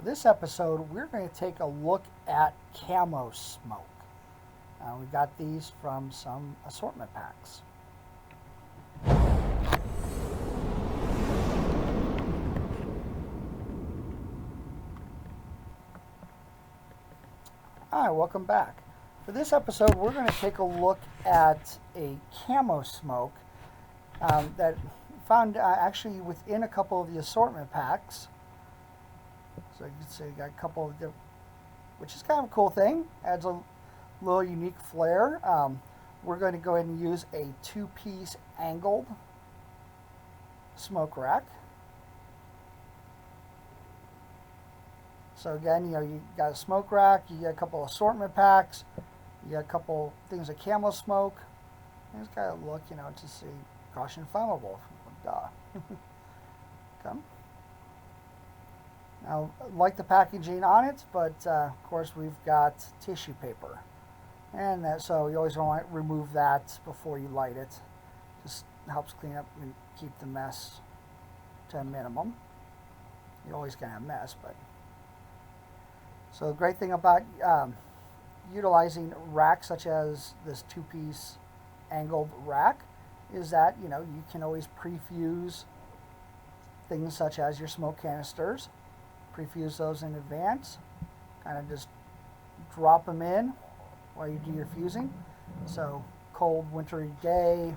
For this episode, we're going to take a look at Camo Smoke. We got these from some assortment packs. Hi, welcome back. For this episode, we're going to take a look at a Camo Smoke that found actually within a couple of the assortment packs. So you can see you got a couple of different, which is kind of a cool thing. Adds a little unique flair. We're going to go ahead and use a two-piece angled smoke rack. So again, you got a smoke rack, you got a couple assortment packs, you got a couple things of Camo Smoke. And it's got a look, to see caution flammable. Duh. Come. Now, I like the packaging on it, but of course we've got tissue paper, and so you always want to remove that before you light it. Just helps clean up and keep the mess to a minimum. You're always gonna have mess, but so the great thing about utilizing racks such as this two-piece angled rack is that you can always pre-fuse things such as your smoke canisters. Pre-fuse those in advance. Kind of just drop them in while you do your fusing. So cold wintry day,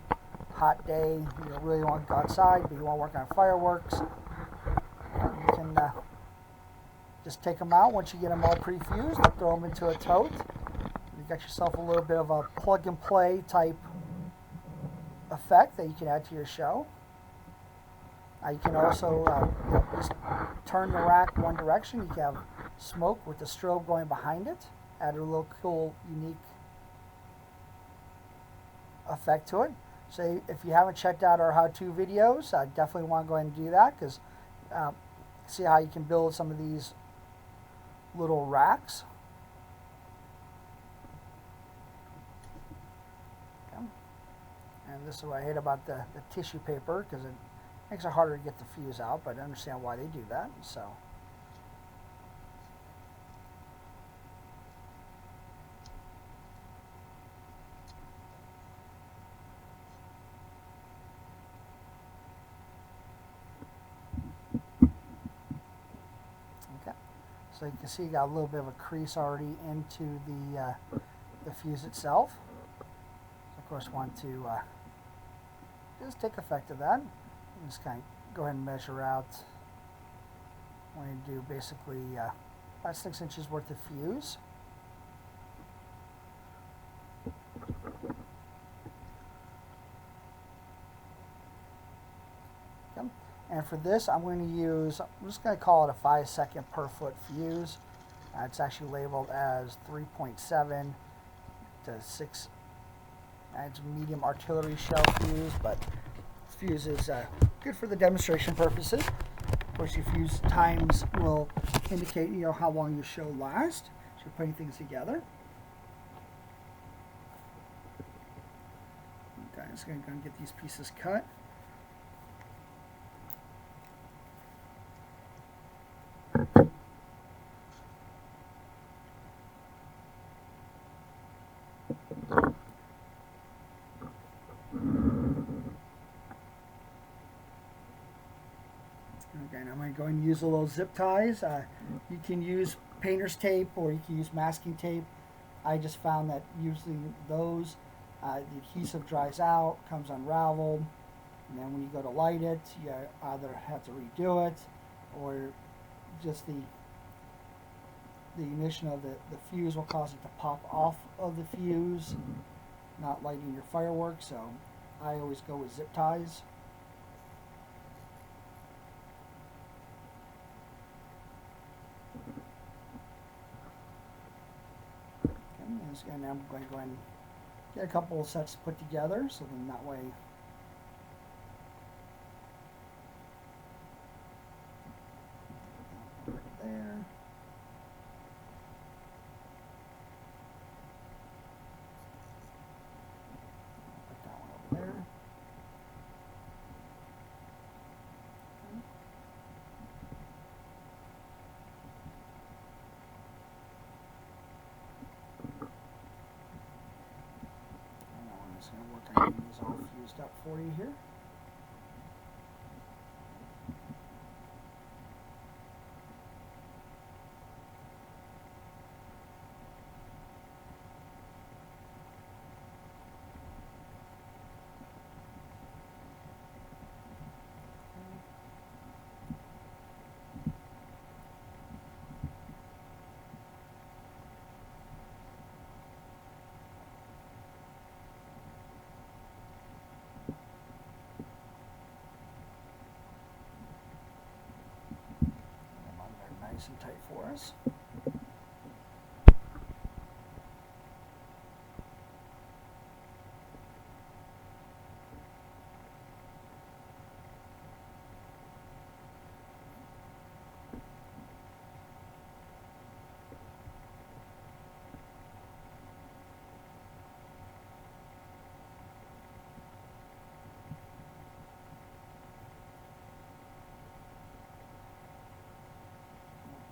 hot day, you don't really want to go outside, but you want to work on fireworks. You can just take them out once you get them all pre-fused, throw them into a tote. You got yourself a little bit of a plug and play type effect that you can add to your show. You can also just turn the rack one direction. You can have smoke with the strobe going behind it. Add a little cool, unique effect to it. So if you haven't checked out our how-to videos, I definitely want to go ahead and do that, because see how you can build some of these little racks. Okay. And this is what I hate about the tissue paper, because it makes it harder to get the fuse out, but I understand why they do that. So, okay. So you can see you got a little bit of a crease already into the fuse itself. So of course, want to just take effect of that. Just kind of go ahead and measure out. I'm going to do basically about 6 inches worth of fuse. Okay. And for this, I'm just going to call it a 5-second per foot fuse. It's actually labeled as 3.7 to 6. It's a medium artillery shell fuse, but fuse is good for the demonstration purposes. Of course, your fuse times will indicate how long your show lasts. So you're putting things together. Okay, I'm just going to go and get these pieces cut. Okay, now I'm going to go and use a little zip ties. You can use painter's tape or you can use masking tape. I just found that using those, the adhesive dries out, comes unraveled, and then when you go to light it, you either have to redo it, or just the ignition of the fuse will cause it to pop off of the fuse, not lighting your fireworks. So I always go with zip ties. And I'm going to go ahead and get a couple of sets put together, so then that way there. Put that one over there. These all fused up for you here. Nice and tight for us.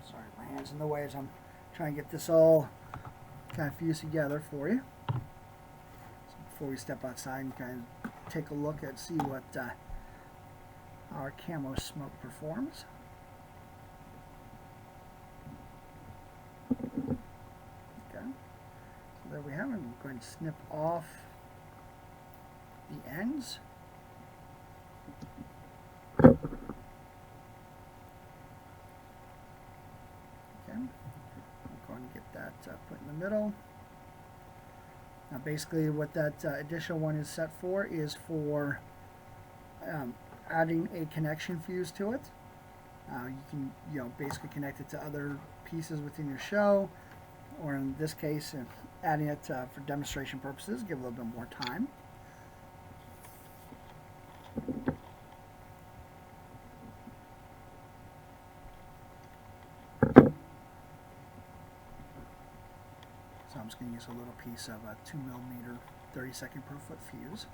Sorry, my hand's in the way as I'm trying to get this all kind of fused together for you. So before we step outside and kind of take a look at, see what our Camo Smoke performs. Okay, so there we have it. I'm going to snip off the ends. I'm going to get that put in the middle. Now basically what that additional one is set for is for adding a connection fuse to it. You can basically connect it to other pieces within your show, or in this case adding it for demonstration purposes, give a little bit more time. So I'm just going to use a little piece of a 2mm 32nd per foot fuse.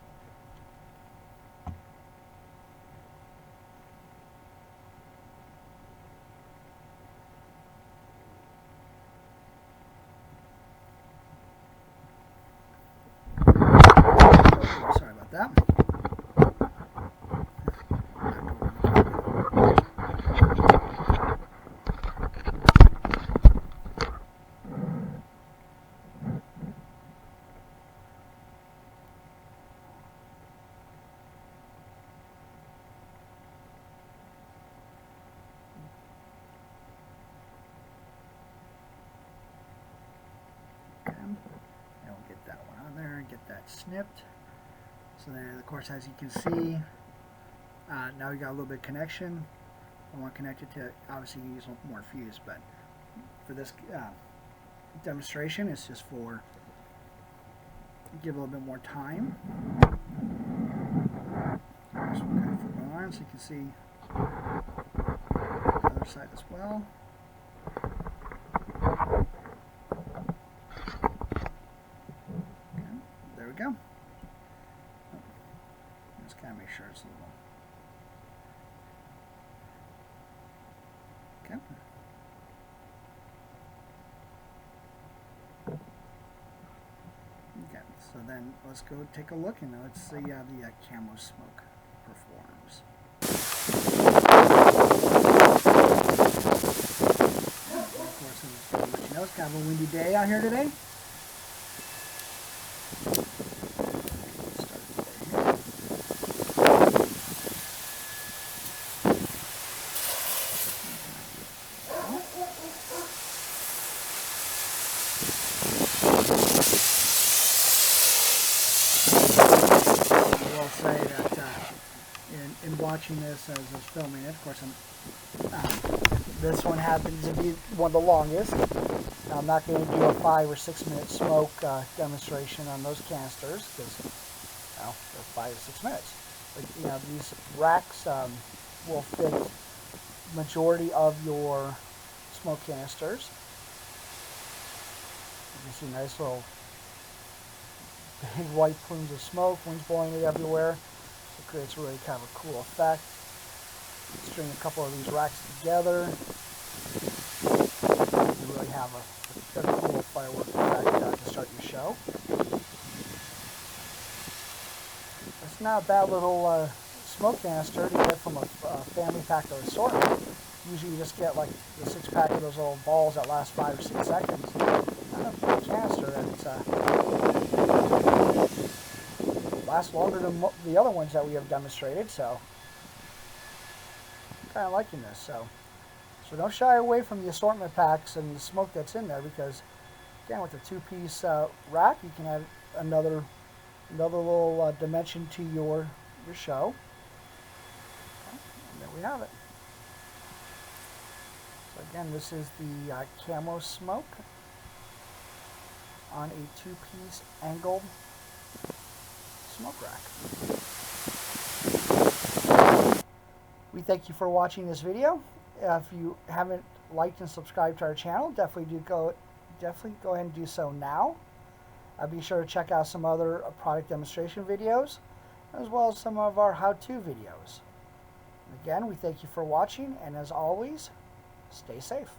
Sorry about that. And we'll get that one on there and get that snipped. So then, of course, as you can see, now we got a little bit of connection. I want to connect it to, obviously you use a little more fuse, but for this demonstration, it's just for, give a little bit more time. So we'll kind of flip it on so you can see the other side as well. Okay, there we go. Just kind of make sure it's a little. Okay. Okay, so then let's go take a look and let's see how the Camo Smoke performs. Of course, it's kind of a windy day out here today. Say that in watching this as I was filming it, of course, this one happens to be one of the longest. I'm not going to do a 5 or 6 minute smoke demonstration on those canisters because they're 5 or 6 minutes. But these racks will fit majority of your smoke canisters. You can see nice little big white plumes of smoke, winds blowing it everywhere. It creates really kind of a cool effect. String a couple of these racks together. You really have a cool firework effect to start your show. It's not a bad little smoke canister to get from a family pack or assortment. Usually you just get like the 6-pack of those little balls that last 5 or 6 seconds. Not a canister that lasts longer than the other ones that we have demonstrated, so I'm kind of liking this. So don't shy away from the assortment packs and the smoke that's in there, because again, with the 2-piece rack, you can add another little dimension to your show. And there we have it. So again, this is the Camo Smoke on a 2-piece angled smoke rack. We thank you for watching this video. If you haven't liked and subscribed to our channel, definitely go ahead and do so now. Be sure to check out some other product demonstration videos, as well as some of our how-to videos. Again, we thank you for watching, and as always, stay safe.